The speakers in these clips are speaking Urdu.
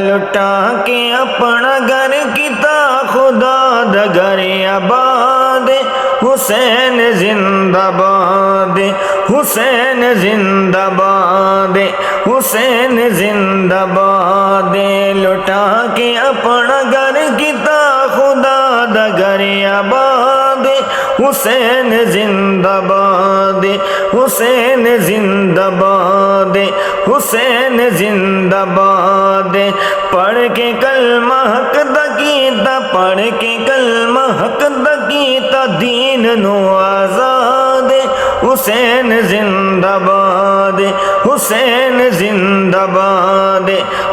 لٹا کے اپنا گھر کیتا خدا دا گھر آباد، حسین زندہ باد، حسین زندہ باد، حسین زندہ باد۔ لٹا کے اپنا گھر کیتا خدا دا گھر آباد، حسین زندہ باد، حسین زندہ باد، حسین زندہ باد۔ پڑھ کے کلمہ حق دا کیتا، پڑھ کے کلمہ حق دا کیتا دین نو آزاد، حسین زندہ باد، حسین زندہ باد،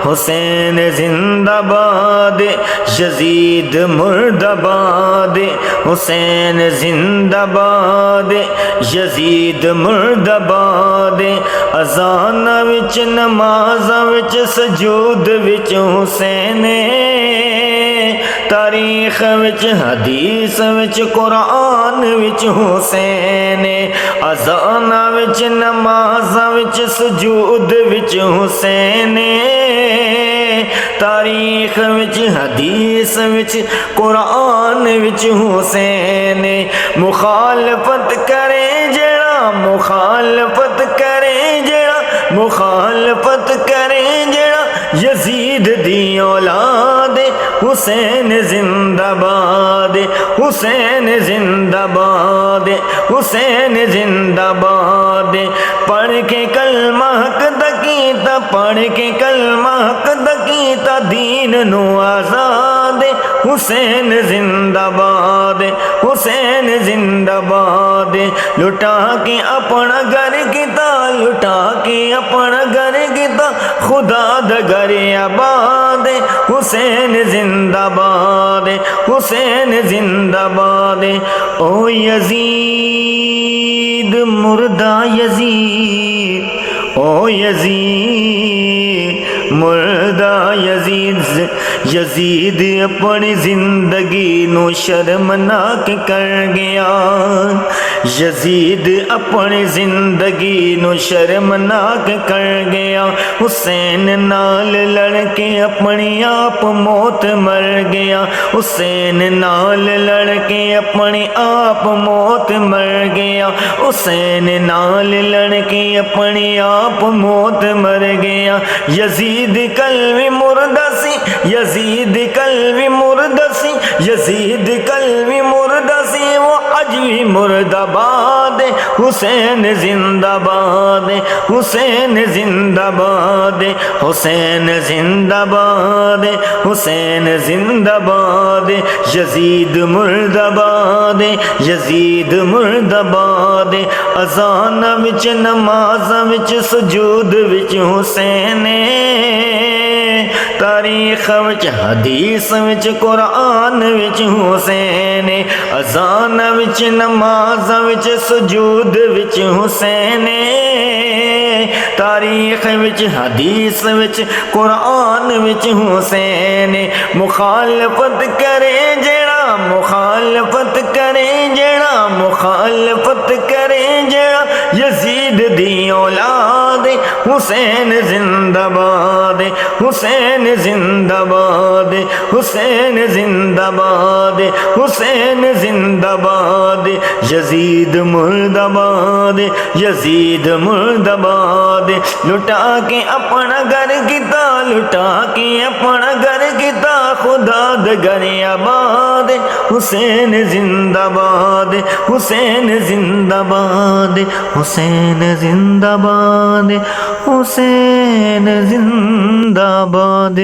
حسین زندہ باد، یزید مردہ باد، حسین زندہ باد، یزید مردہ باد۔ اذان وچ نماز وچ سجود وچ حسین، تاریخ وچ حدیث وچ قرآن وچ حسین، اذان وچ نماز وچ سجود وچ حسین، تاریخ وچ حدیث وچ قرآن وچ حسین۔ مخالفت کرے جڑا، مخالفت کرے جڑا، مخالفت کرے جڑا یزید دی اولاد، حسین زندہ باد، حسین زندہ باد، حسین زندہ باد۔ پڑھ کے کلمہ حق دا کیتا، پڑھ کے کلمہ حق دا کیتا دین نو آزاد، حسین زندہ باد، حسین زندہ باد۔ لٹا کے اپنا گھر کیتا، لٹا کے اپنا گھر کیتا خدا دا گھر آباد، حسین زندہ باد، حسین زندہ باد۔ او یزید مردہ یزید، او یزید مردہ یزید، یزید اپنی زندگی نو شرمناک کر گیا، یزید اپنی زندگی نو شرمناک کر گیا۔ حسین نال لڑ کے اپنی آپ موت مر گیا، حسین نال لڑ کے اپنی آپ موت مر گیا، حسین نال لڑ کے اپنی آپ موت مر گیا۔ یزید قلبی مردہ سی، یزید قلبی مردہ سی، یزید قلبی مردہ سی، وہ اج بھی مردہ باد، حسین زندہ باد، حسین زندہ باد، حسین زندہ باد، حسین زندہ باد۔ یزید مردہ باد، یزید مردہ باد۔ اذان وچ نماز وچ سجود وچ حسین، تاریخ وچ حدیث وچ قرآن وچ حسین، اذان وچ نماز وچ سجود وچ حسین، تاریخ وچ حدیث وچ قرآن وچ حسین۔ مخالفت کرے جڑا، مخالفت کرے جڑا، مخالفت کرے جڑا یزید دی اولاد، حسین زندہ باد، حسین زندہ باد، حسین زندہ باد، حسین زندہ باد۔ یزید مردہ باد، یزید مردہ باد۔ لٹا کے اپنا گھر کیتا، لٹا کے اپنا گھر کیتا خدا دا گھر آباد، حسین زندہ باد، حسین زندہ باد، حسین زندہ باد، حسین زندہ باد۔